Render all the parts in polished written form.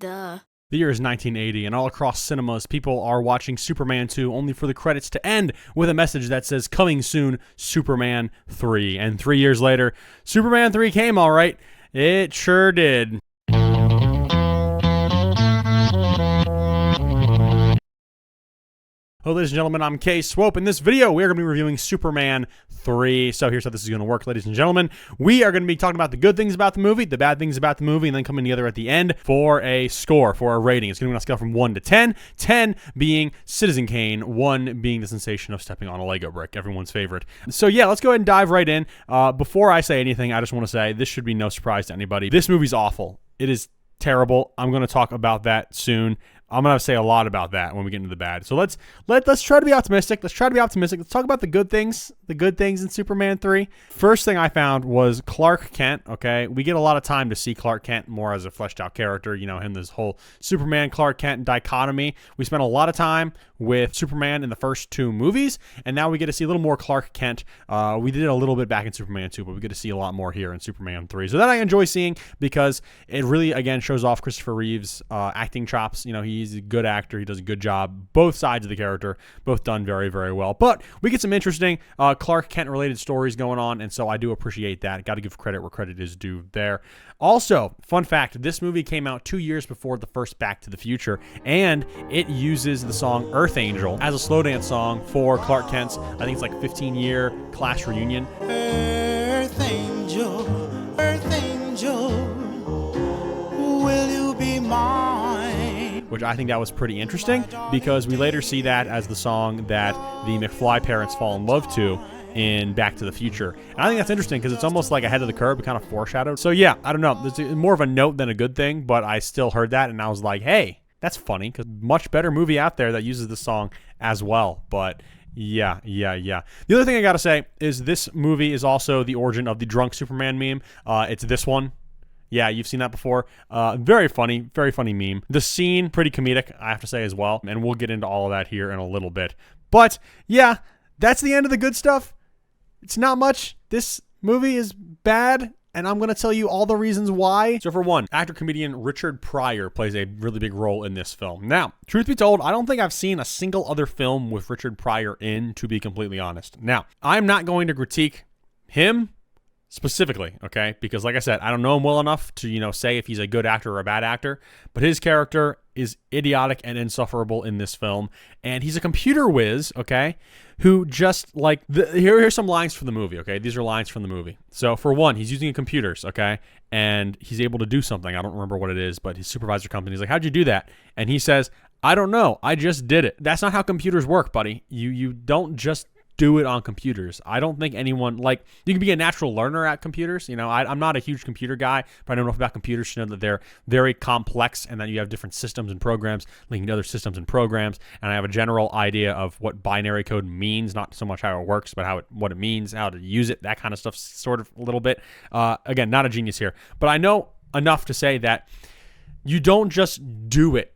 Duh. The year is 1980, and all across cinemas, people are watching Superman 2 only for the credits to end with a message that says, coming soon, Superman 3. And 3 years later, Superman 3 came all right. It sure did. Hello, ladies and gentlemen, I'm Kay Swope. In this video, we are going to be reviewing Superman 3. So here's how this is going to work, ladies and gentlemen. We are going to be talking about the good things about the movie, the bad things about the movie, and then coming together at the end for a score, for a rating. It's going to be on a scale from 1 to 10, 10 being Citizen Kane, 1 being the sensation of stepping on a Lego brick, everyone's favorite. So yeah, let's go ahead and dive right in. Before I say anything, I just want to say this should be no surprise to anybody. This movie's awful. It is terrible. I'm going to talk about that soon. I'm going to say a lot about that when we get into the bad. So let's try to be optimistic. Let's talk about the good things in Superman 3. First thing I found was Clark Kent, okay? We get a lot of time to see Clark Kent more as a fleshed out character, you know, him, this whole Superman Clark Kent dichotomy. We spent a lot of time with Superman in the first 2 movies, and now we get to see a little more Clark Kent. We did a little bit back in Superman 2, but we get to see a lot more here in Superman 3. So that I enjoy seeing because it really, again, shows off Christopher Reeve's acting chops. You know, he's a good actor. He does a good job. Both sides of the character, both done very, very well. But we get some interesting Clark Kent related stories going on, and so I do appreciate that. Got to give credit where credit is due there. Also, fun fact, this movie came out 2 years before the first Back to the Future, and it uses the song Earth Angel as a slow dance song for Clark Kent's, I think it's like 15-year class reunion. Earth Angel, will you be mine? Which I think that was pretty interesting because we later see that as the song that the McFly parents fall in love to in Back to the Future. And I think that's interesting because it's almost like ahead of the curve, kind of foreshadowed. So yeah, I don't know. It's more of a note than a good thing, but I still heard that and I was like, hey, that's funny because much better movie out there that uses this song as well. But yeah. The other thing I got to say is this movie is also the origin of the drunk Superman meme. It's this one. Yeah, you've seen that before. Very funny meme. The scene, pretty comedic, I have to say as well. And we'll get into all of that here in a little bit. But yeah, that's the end of the good stuff. It's not much. This movie is bad, and I'm going to tell you all the reasons why. So for one, actor-comedian Richard Pryor plays a really big role in this film. Now, truth be told, I don't think I've seen a single other film with Richard Pryor in, to be completely honest. Now, I'm not going to critique him specifically, okay? Because like I said, I don't know him well enough to, you know, say if he's a good actor or a bad actor, but his character is idiotic and insufferable in this film, and he's a computer whiz, okay, who just, like, here's some lines from the movie, okay? These are lines from the movie. So, for one, he's using computers, okay, and he's able to do something. I don't remember what it is, but his supervisor comes in, he's like, how'd you do that? And he says, I don't know, I just did it. That's not how computers work, buddy. You don't just do it on computers. I don't think anyone, like, you can be a natural learner at computers. You know, I'm not a huge computer guy, but I know enough about computers to know that they're very complex and that you have different systems and programs linking to other systems and programs. And I have a general idea of what binary code means, not so much how it works, but what it means, how to use it, that kind of stuff, sort of a little bit. Again, not a genius here, but I know enough to say that you don't just do it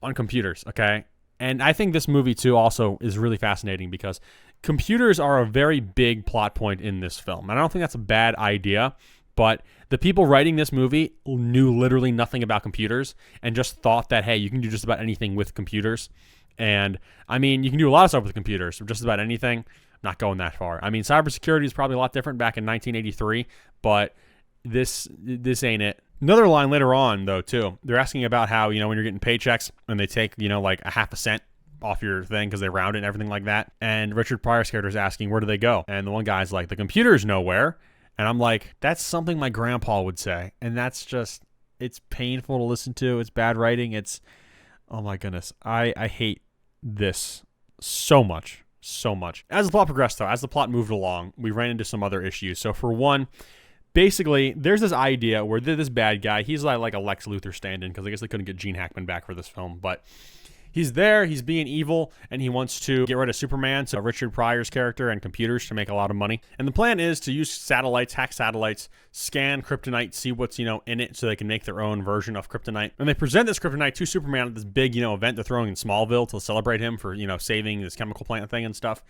on computers, okay? And I think this movie, too, also is really fascinating because computers are a very big plot point in this film. And I don't think that's a bad idea, but the people writing this movie knew literally nothing about computers and just thought that, hey, you can do just about anything with computers. And, I mean, you can do a lot of stuff with computers, just about anything. I'm not going that far. I mean, cybersecurity is probably a lot different back in 1983, but this ain't it. Another line later on, though, too, they're asking about how, you know, when you're getting paychecks and they take, you know, like a half a cent off your thing because they round it and everything like that. And Richard Pryor's character is asking, where do they go? And the one guy's like, the computer's nowhere. And I'm like, that's something my grandpa would say. And that's just, it's painful to listen to. It's bad writing. It's, oh my goodness. I hate this so much. As the plot progressed, though, as the plot moved along, we ran into some other issues. So for one, basically, there's this idea where this bad guy, he's like a Lex Luthor stand-in, because I guess they couldn't get Gene Hackman back for this film, but he's there, he's being evil, and he wants to get rid of Superman, so Richard Pryor's character, and computers to make a lot of money. And the plan is to use satellites, hack satellites, scan kryptonite, see what's, you know, in it so they can make their own version of kryptonite. And they present this kryptonite to Superman at this big, you know, event they're throwing in Smallville to celebrate him for, you know, saving this chemical plant thing and stuff.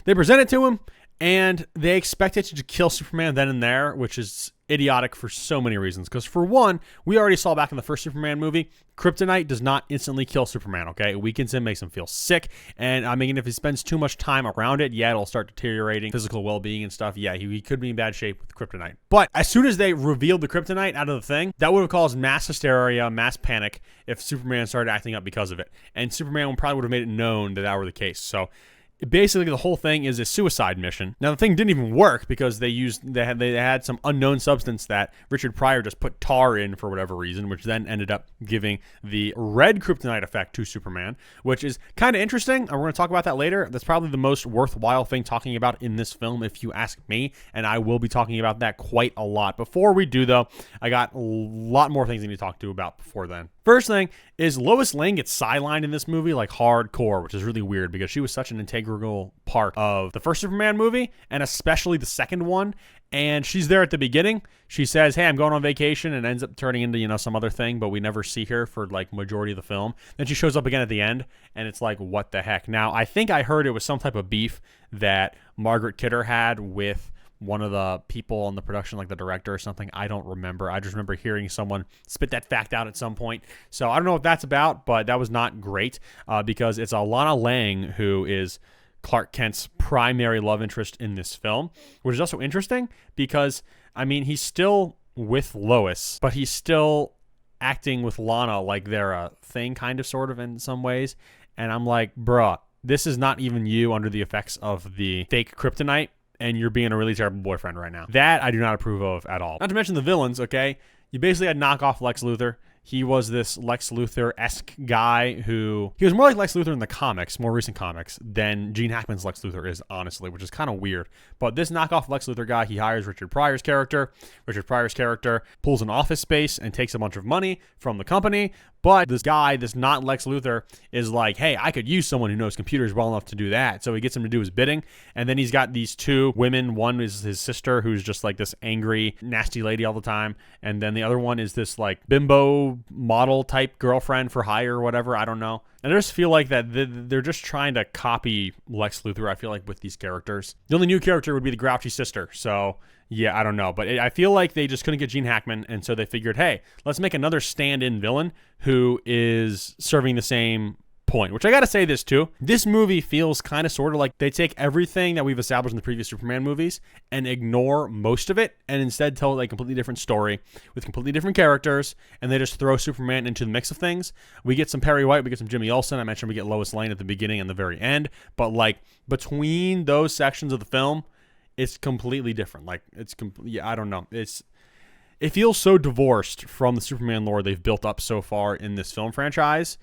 They present it to him, And they expected to kill Superman then and there, which is idiotic for so many reasons. Because for one, we already saw back in the first Superman movie, kryptonite does not instantly kill Superman, okay? It weakens him, makes him feel sick. And I mean, if he spends too much time around it, yeah, it'll start deteriorating physical well-being and stuff. Yeah, he could be in bad shape with kryptonite. But as soon as they revealed the kryptonite out of the thing, that would have caused mass hysteria, mass panic if Superman started acting up because of it. And Superman probably would have made it known that were the case. So basically, the whole thing is a suicide mission. Now, the thing didn't even work because they had some unknown substance that Richard Pryor just put tar in for whatever reason, which then ended up giving the red kryptonite effect to Superman, which is kind of interesting. And we're going to talk about that later. That's probably the most worthwhile thing talking about in this film, if you ask me, and I will be talking about that quite a lot. Before we do, though, I got a lot more things I need to talk to about before then. First thing is Lois Lane gets sidelined in this movie like hardcore, which is really weird because she was such an integral part of the first Superman movie and especially the second one. And she's there at the beginning. She says, hey, I'm going on vacation, and ends up turning into, some other thing, but we never see her for like majority of the film. Then she shows up again at the end, and it's like, what the heck? Now, I think I heard it was some type of beef that Margaret Kidder had with one of the people on the production, like the director or something. I don't remember. I just remember hearing someone spit that fact out at some point. So I don't know what that's about, but that was not great because it's Alana Lang who is Clark Kent's primary love interest in this film, which is also interesting because, I mean, he's still with Lois, but he's still acting with Lana like they're a thing, kind of, sort of, in some ways. And I'm like, bruh, this is not even you under the effects of the fake kryptonite, and you're being a really terrible boyfriend right now. That I do not approve of at all. Not to mention the villains, okay? You basically had knockoff Lex Luthor. He was this Lex Luthor-esque guy who... He was more like Lex Luthor in the comics, more recent comics, than Gene Hackman's Lex Luthor is, honestly, which is kind of weird. But this knockoff Lex Luthor guy, he hires Richard Pryor's character. Richard Pryor's character pulls an office space and takes a bunch of money from the company. But this guy, this not Lex Luthor, is like, hey, I could use someone who knows computers well enough to do that. So he gets him to do his bidding. And then he's got these two women. One is his sister, who's just like this angry, nasty lady all the time. And then the other one is this like bimbo model type girlfriend for hire or whatever. I don't know. And I just feel like that they're just trying to copy Lex Luthor, I feel like, with these characters. The only new character would be the grouchy sister. So, yeah, I don't know. But I feel like they just couldn't get Gene Hackman, and so they figured, hey, let's make another stand-in villain who is serving the same point. Which I gotta say this too. This movie feels kind of sort of like they take everything that we've established in the previous Superman movies and ignore most of it, and instead tell a completely different story with completely different characters, and they just throw Superman into the mix of things. We get some Perry White, we get some Jimmy Olsen. I mentioned we get Lois Lane at the beginning and the very end, but like between those sections of the film, it's completely different. Like yeah, I don't know. It feels so divorced from the Superman lore they've built up so far in this film franchise.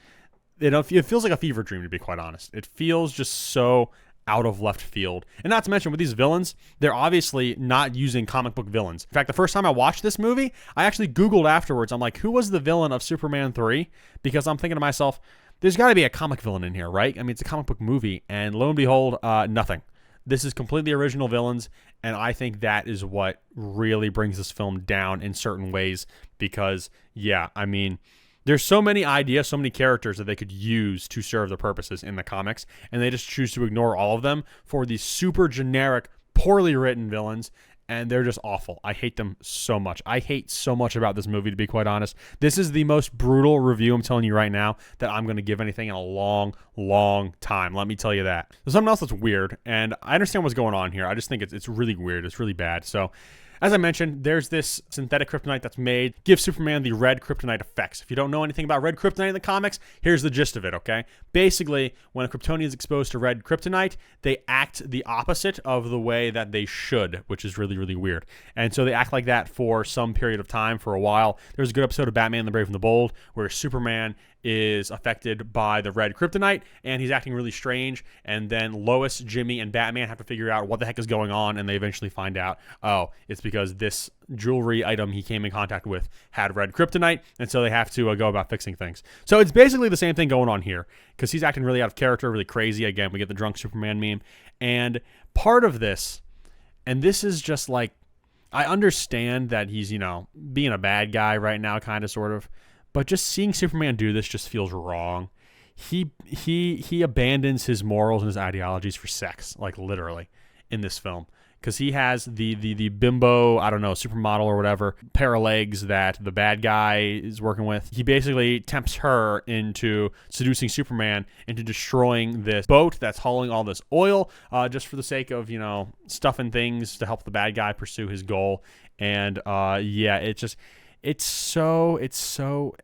It feels like a fever dream, to be quite honest. It feels just so out of left field. And not to mention, with these villains, they're obviously not using comic book villains. In fact, the first time I watched this movie, I actually Googled afterwards. I'm like, who was the villain of Superman 3? Because I'm thinking to myself, there's got to be a comic villain in here, right? I mean, it's a comic book movie. And lo and behold, nothing. This is completely original villains, and I think that is what really brings this film down in certain ways because, yeah, I mean, there's so many ideas, so many characters that they could use to serve their purposes in the comics, and they just choose to ignore all of them for these super generic, poorly written villains, and they're just awful. I hate them so much. I hate so much about this movie, to be quite honest. This is the most brutal review, I'm telling you right now, that I'm going to give anything in a long, long time. Let me tell you that. There's something else that's weird, and I understand what's going on here. I just think it's really weird. It's really bad. So, as I mentioned, there's this synthetic kryptonite that's made, gives Superman the red kryptonite effects. If you don't know anything about red kryptonite in the comics, here's the gist of it, okay? Basically, when a Kryptonian is exposed to red kryptonite, they act the opposite of the way that they should, which is really, really weird. And so they act like that for some period of time, for a while. There's a good episode of Batman the Brave and the Bold where Superman is affected by the red kryptonite, and he's acting really strange, and then Lois, Jimmy, and Batman have to figure out what the heck is going on, and they eventually find out, oh, it's because this jewelry item he came in contact with had red kryptonite, and so they have to go about fixing things. So it's basically the same thing going on here, because he's acting really out of character, really crazy. Again, we get the drunk Superman meme, and part of this, and this is just like, I understand that he's, being a bad guy right now, kind of, sort of, but just seeing Superman do this just feels wrong. He abandons his morals and his ideologies for sex, like literally. in this film. Because he has the bimbo, I don't know, supermodel or whatever, pair of legs that the bad guy is working with. He basically tempts her into seducing Superman into destroying this boat that's hauling all this oil, just for the sake of, you know, stuffing things to help the bad guy pursue his goal. And yeah, it's so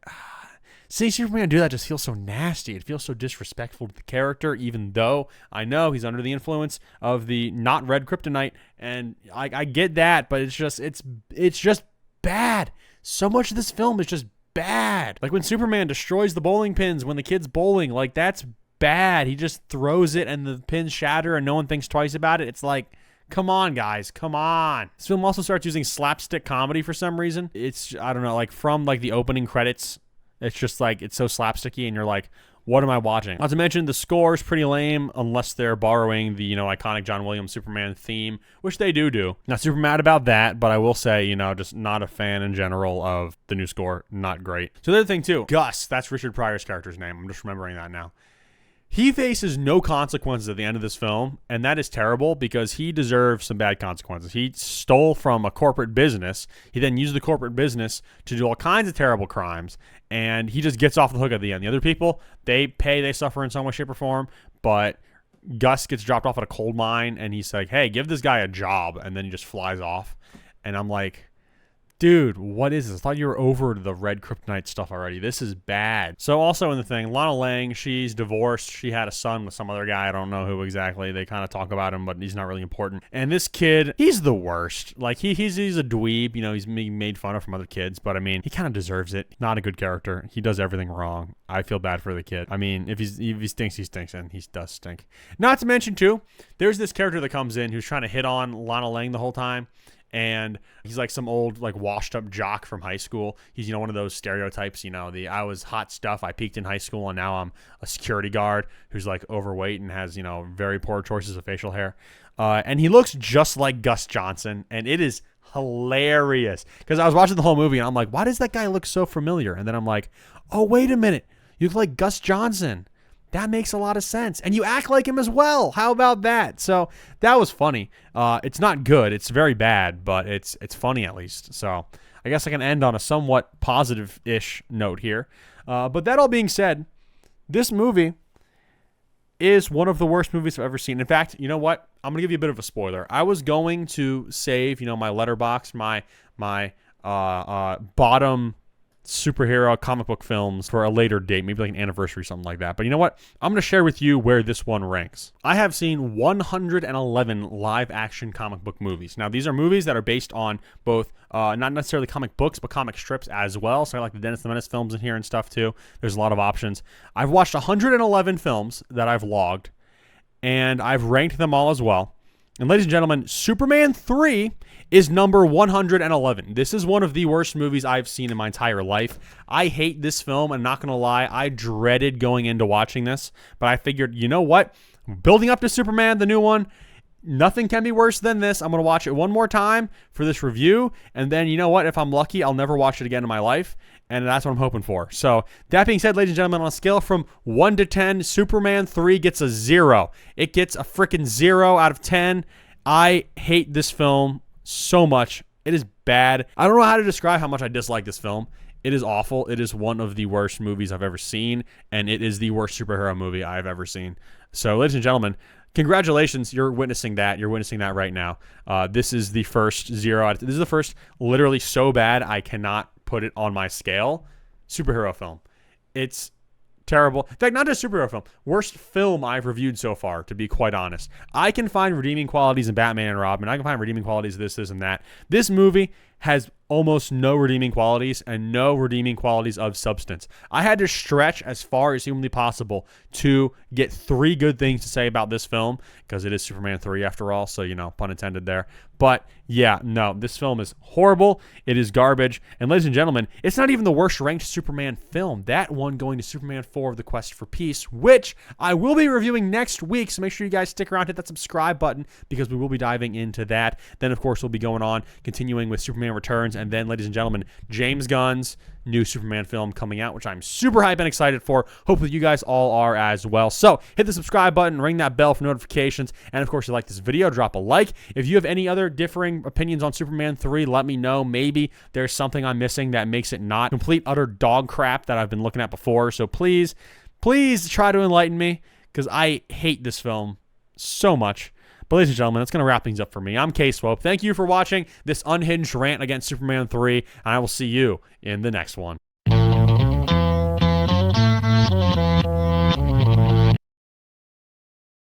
seeing Superman do that just feels so nasty. It feels so disrespectful to the character, even though I know he's under the influence of the not red kryptonite, and I get that, but it's just bad. So much of this film is just bad. Like when Superman destroys the bowling pins when the kid's bowling, like that's bad. He just throws it and the pins shatter and no one thinks twice about it. It's like, come on, guys. Come on. This film also starts using slapstick comedy for some reason. It's, I don't know, like from like the opening credits, it's just like, it's so slapsticky and you're like, what am I watching? Not to mention the score is pretty lame unless they're borrowing the, you know, iconic John Williams Superman theme, which they do. Not super mad about that, but I will say, you know, just not a fan in general of the new score. Not great. So the other thing too, Gus, that's Richard Pryor's character's name. I'm just remembering that now. He faces no consequences at the end of this film, and that is terrible because he deserves some bad consequences. He stole from a corporate business. He then used the corporate business to do all kinds of terrible crimes, and he just gets off the hook at the end. The other people, they suffer in some way, shape, or form, but Gus gets dropped off at a coal mine, and he's like, hey, give this guy a job, and then he just flies off. And I'm like, dude, what is this? I thought you were over the red kryptonite stuff already. This is bad. So also in the thing, Lana Lang, she's divorced. She had a son with some other guy. I don't know who exactly. They kind of talk about him, but he's not really important. And this kid, he's the worst. Like he's a dweeb. You know, he's being made fun of from other kids, but I mean, he kind of deserves it. Not a good character. He does everything wrong. I feel bad for the kid. I mean, if he stinks, he stinks, and he does stink. Not to mention too, there's this character that comes in who's trying to hit on Lana Lang the whole time. And he's like some old, like washed up jock from high school. He's, you know, one of those stereotypes, you know, I was hot stuff. I peaked in high school and now I'm a security guard who's like overweight and has, you know, very poor choices of facial hair. And he looks just like Gus Johnson. And it is hilarious because I was watching the whole movie and I'm like, why does that guy look so familiar? And then I'm like, oh, wait a minute. You look like Gus Johnson. That makes a lot of sense. And you act like him as well. How about that? So that was funny. It's not good. It's very bad, but it's funny at least. So I guess I can end on a somewhat positive-ish note here. But that all being said, this movie is one of the worst movies I've ever seen. In fact, you know what? I'm going to give you a bit of a spoiler. I was going to save, you know, my letterbox, my bottom superhero comic book films for a later date, maybe like an anniversary, something like that. But you know what? I'm going to share with you where this one ranks. I have seen 111 live action comic book movies. Now, these are movies that are based on both, not necessarily comic books, but comic strips as well. So I like the Dennis the Menace films in here and stuff too. There's a lot of options. I've watched 111 films that I've logged, and I've ranked them all as well. And ladies and gentlemen, Superman 3 is number 111. This is one of the worst movies I've seen in my entire life. I hate this film. I'm not going to lie. I dreaded going into watching this, but I figured, you know what? Building up to Superman, the new one, nothing can be worse than this. I'm going to watch it one more time for this review, and then, you know what? If I'm lucky, I'll never watch it again in my life, and that's what I'm hoping for. So that being said, ladies and gentlemen, on a scale from 1 to 10, Superman 3 gets a 0. It gets a freaking 0 out of 10. I hate this film so much. It is bad. I don't know how to describe how much I dislike this film. It is awful. It is one of the worst movies I've ever seen, and it is the worst superhero movie I've ever seen. So, ladies and gentlemen, congratulations. You're witnessing that. You're witnessing that right now. This is the first 0 this is the first literally so bad I cannot put it on my scale superhero film. It's terrible. In fact, not just superhero film. Worst film I've reviewed so far, to be quite honest. I can find redeeming qualities in Batman and Robin. I can find redeeming qualities of this, and that. This movie has almost no redeeming qualities and no redeeming qualities of substance. I had to stretch as far as humanly possible to get 3 good things to say about this film, because it is Superman 3 after all, so, you know, pun intended there. But yeah, no, this film is horrible. It is garbage. And ladies and gentlemen, it's not even the worst ranked Superman film. That one going to Superman 4 of the Quest for Peace, which I will be reviewing next week. So make sure you guys stick around, hit that subscribe button, because we will be diving into that. Then, of course, we'll be going on, continuing with Superman Superman Returns, and then, ladies and gentlemen, James Gunn's new Superman film coming out, which I'm super hyped and excited for. Hopefully you guys all are as well. So hit the subscribe button, ring that bell for notifications, and of course, if you like this video, drop a like. If you have any other differing opinions on Superman 3, let me know. Maybe there's something I'm missing that makes it not complete, utter dog crap that I've been looking at before. So please try to enlighten me, because I hate this film so much. But ladies and gentlemen, that's going to wrap things up for me. I'm K-Swope. Thank you for watching this unhinged rant against Superman 3, and I will see you in the next one.